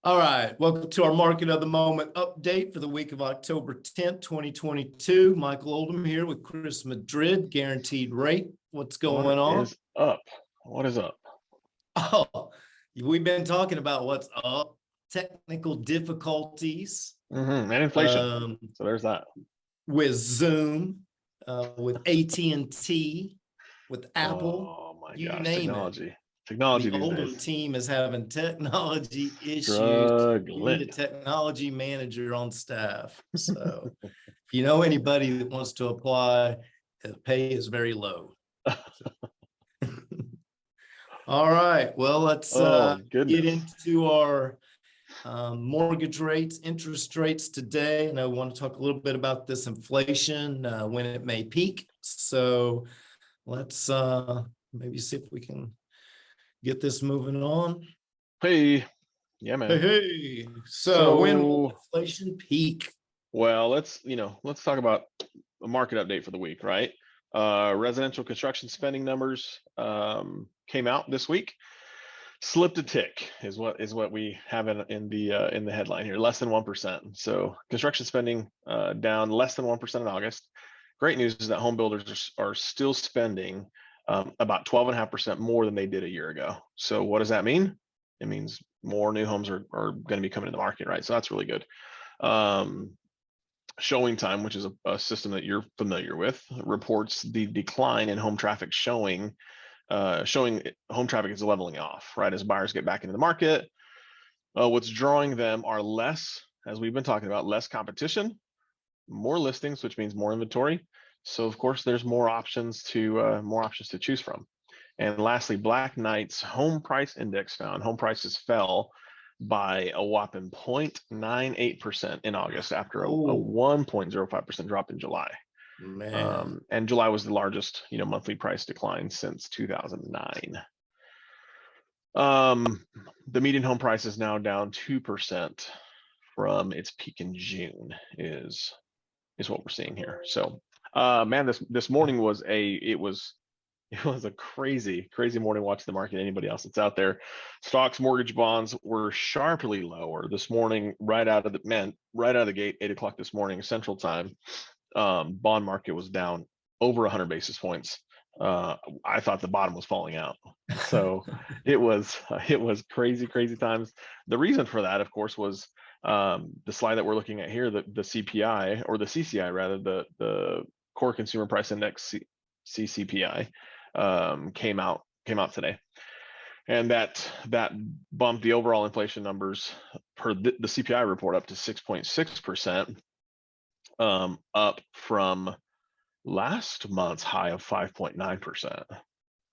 All right, welcome to our Market of the Moment update for the week of October 10th, 2022. Michael Oldham here with Chris Madrid, Guaranteed Rate. What's going on? What is up? What is up? Oh, we've been talking about what's up, technical difficulties. And inflation. So there's that. With Zoom, with AT&T, with Apple. Oh my you gosh, name technology. it. Technology The these Oldham days. team is having technology issues. Struggling. You need a technology manager on staff. So if you know anybody that wants to apply, the pay is very low. All right. Well, let's get into our mortgage rates, interest rates today. And I want to talk a little bit about this inflation, when it may peak. So let's maybe see if we can get this moving on. Hey, yeah, man. Hey. So when will inflation peak? Well, let's talk about a market update for the week, right? Residential construction spending numbers came out this week. Slipped a tick is what we have in the headline here, less than 1%. So construction spending down less than 1% in August. Great news is that home builders are still spending about 12.5% more than they did a year ago. So what does that mean? It means more new homes are going to be coming to the market, right? So that's really good. Showing Time, which is a system that you're familiar with, reports the decline in home traffic showing home traffic is leveling off, right? As buyers get back into the market, what's drawing them are less, as we've been talking about, less competition, more listings, which means more inventory. So of course, there's more options to choose from. And lastly, Black Knight's home price index found home prices fell by a whopping 0.98% in August after a 1.05% drop in July. And July was the largest, monthly price decline since 2009. The median home price is now down 2% from its peak in June, is what we're seeing here. So, man, this morning was a crazy morning watching the market. Anybody else that's out there, stocks, mortgage bonds were sharply lower this morning, right out of the gate, 8 o'clock this morning, Central Time. Bond market was down over 100 basis points. I thought the bottom was falling out. So it was crazy times. The reason for that, of course, was the slide that we're looking at here, the CPI, or the CCI rather, the Core Consumer Price Index, CCPI, came out today, and that bumped the overall inflation numbers per the CPI report up to 6.6%, up from last month's high of 5.9%,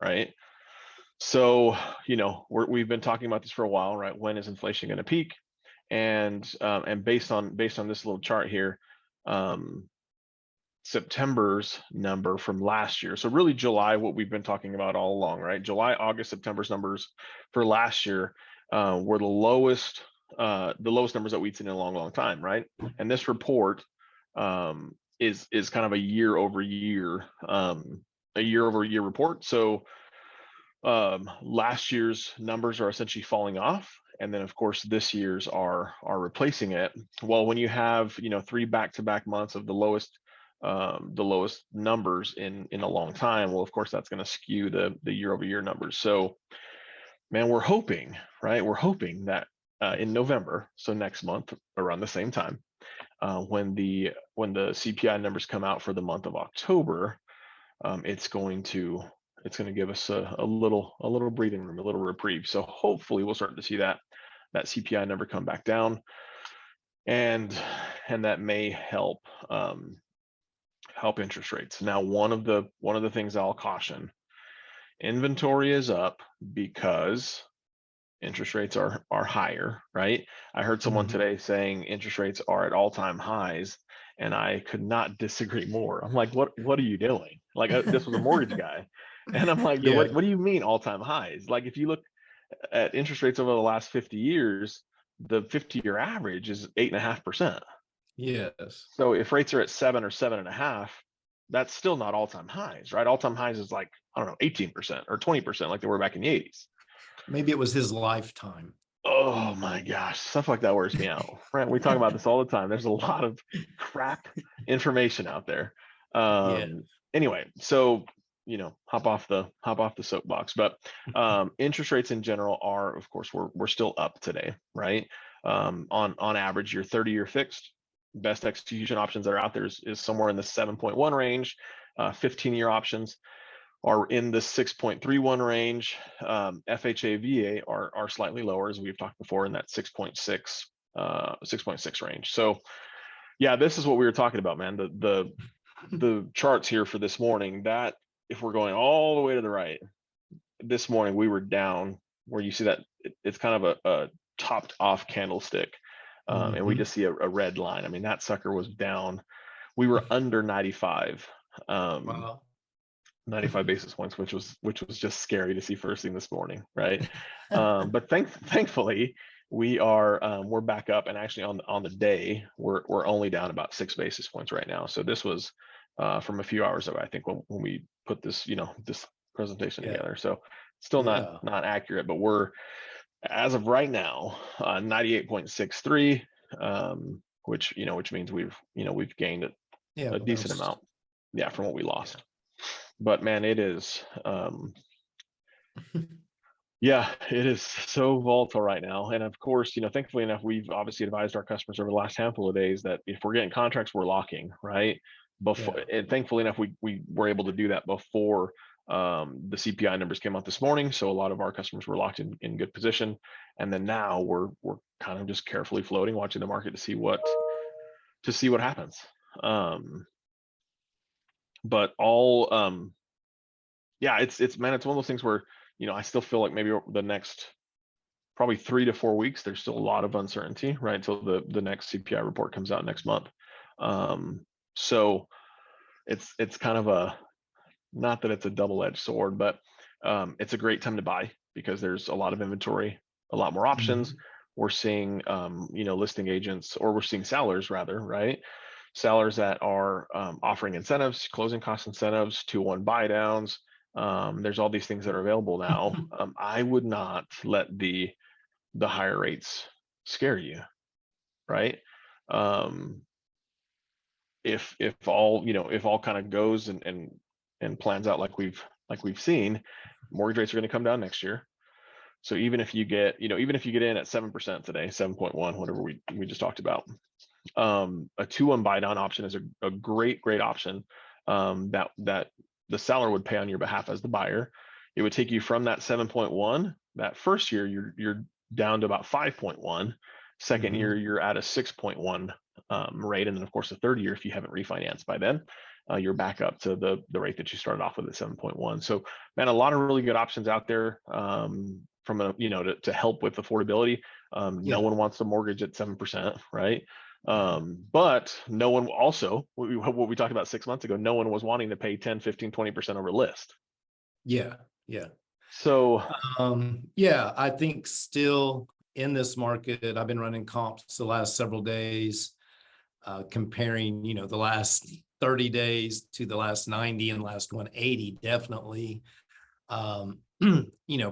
right? So we've been talking about this for a while, right? When is inflation going to peak? And based on this little chart here, September's number from last year, so really July, what we've been talking about all along, right? July, August, September's numbers for last year were the lowest numbers that we'd seen in a long time, right? And this report is kind of a year over year report. So last year's numbers are essentially falling off, and then of course this year's are replacing it. Well, when you have 3 back-to-back months of the lowest numbers in a long time, well, of course that's going to skew the year over year numbers. So, man, we're hoping that in November, so next month around the same time, when the CPI numbers come out for the month of October, it's going to give us a little breathing room, a little reprieve. So hopefully we'll start to see that CPI number come back down, and that may help interest rates. Now, one of the things I'll caution: inventory is up because interest rates are higher, right? I heard someone today saying interest rates are at all-time highs, and I could not disagree more. I'm like, what are you doing? Like, this was a mortgage guy, and I'm like, what do you mean all-time highs? Like, if you look at interest rates over the last 50 years, the 50-year average is 8.5%. Yes. So if rates are at 7 or 7.5, that's still not all-time highs, right? All-time highs is like, I don't know, 18% or 20%, like they were back in the 80s. Maybe it was his lifetime. Oh my gosh, stuff like that wears me out, right? We talk about this all the time. There's a lot of crap information out there. Yeah. Anyway, so hop off the soapbox, but interest rates in general are, of course, we're still up today, right? On average, your 30-year fixed best execution options that are out there is somewhere in the 7.1 range. 15-year options are in the 6.31 range. FHA, VA are slightly lower, as we've talked before, in that 6.6 range. So yeah, this is what we were talking about, man. The charts here for this morning, that if we're going all the way to the right, this morning we were down where you see that it's kind of a topped off candlestick. And we just see a red line. I mean, that sucker was down. We were under 95. Wow. 95 basis points, which was just scary to see first thing this morning, right? But thankfully we're back up, and actually on the day we're only down about 6 basis points right now. So this was from a few hours ago, I think, when we put this this presentation together. So still not accurate, but we're, as of right now, 98.63, which means we've gained a decent amount, from what we lost. But man, it is it is so volatile right now. And of course, thankfully enough, we've obviously advised our customers over the last handful of days that if we're getting contracts, we're locking, right? Before, and thankfully enough, we were able to do that before the CPI numbers came out this morning. So a lot of our customers were locked in good position. And then now we're kind of just carefully floating, watching the market to see what happens. But all it's one of those things where I still feel like maybe the next probably 3 to 4 weeks there's still a lot of uncertainty, right, until the next CPI report comes out next month. So it's kind of a, not that it's a double-edged sword, but it's a great time to buy because there's a lot of inventory, a lot more options. We're seeing listing agents, or we're seeing sellers rather, right? Sellers that are offering incentives, closing cost incentives, 2-1 buy downs. There's all these things that are available now. I would not let the higher rates scare you, right? If all kind of goes and plans out like we've seen, mortgage rates are going to come down next year. So even if you get in at 7% today, 7.1, whatever we just talked about, a 2-1 buy down option is a great option that the seller would pay on your behalf as the buyer. It would take you from that 7.1 that first year, you're down to about 5.1. Second year, you're at a 6.1 rate, and then of course the third year, if you haven't refinanced by then, you're back up to the rate that you started off with at 7.1. So man, a lot of really good options out there from a to help with affordability. No one wants a mortgage at 7%, right? But no one also, what we talked about 6 months ago, no one was wanting to pay 10, 15, 20% over list. So I think still in this market, I've been running comps the last several days, comparing the last 30 days to the last 90 and last 180. Definitely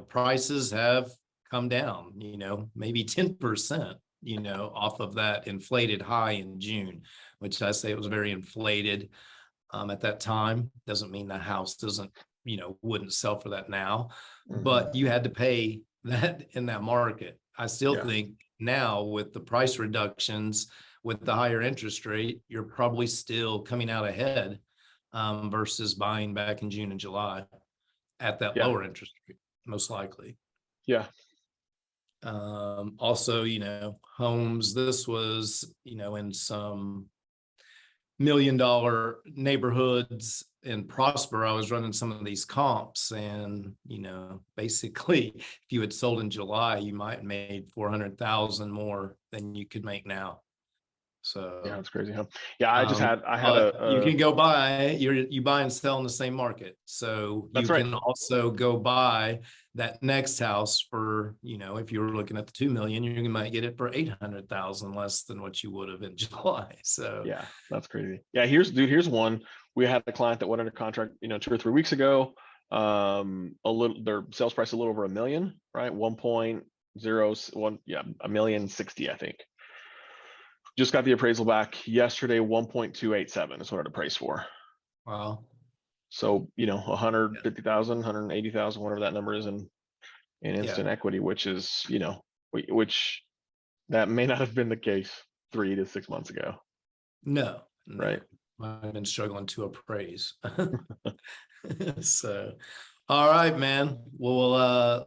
prices have come down, maybe 10%, off of that inflated high in June, which I say it was very inflated at that time. Doesn't mean the house doesn't, wouldn't sell for that now, but you had to pay that in that market. I still think now with the price reductions, with the higher interest rate, you're probably still coming out ahead versus buying back in June and July at that lower interest rate, most likely. Also, homes, this was, in some $1 million neighborhoods in Prosper. I was running some of these comps, and, basically if you had sold in July, you might have made 400,000 more than you could make now. So yeah, it's crazy, huh? I you can go buy, you buy and sell in the same market. So you can also go buy that next house for, if you were looking at the 2 million, you might get it for 800,000 less than what you would have in July. So yeah, that's crazy. Here's one. We had a client that went under contract 2 or 3 weeks ago. Their sales price a little over $1 million, right? zeros, one, yeah, 1,060,000, I think. Just got the appraisal back yesterday. 1.287 is what it appraised for. Wow. So, 150,000, 180,000, whatever that number is in instant equity, which is, which that may not have been the case 3 to 6 months ago. No. Right. I've been struggling to appraise. So, all right, man. Well,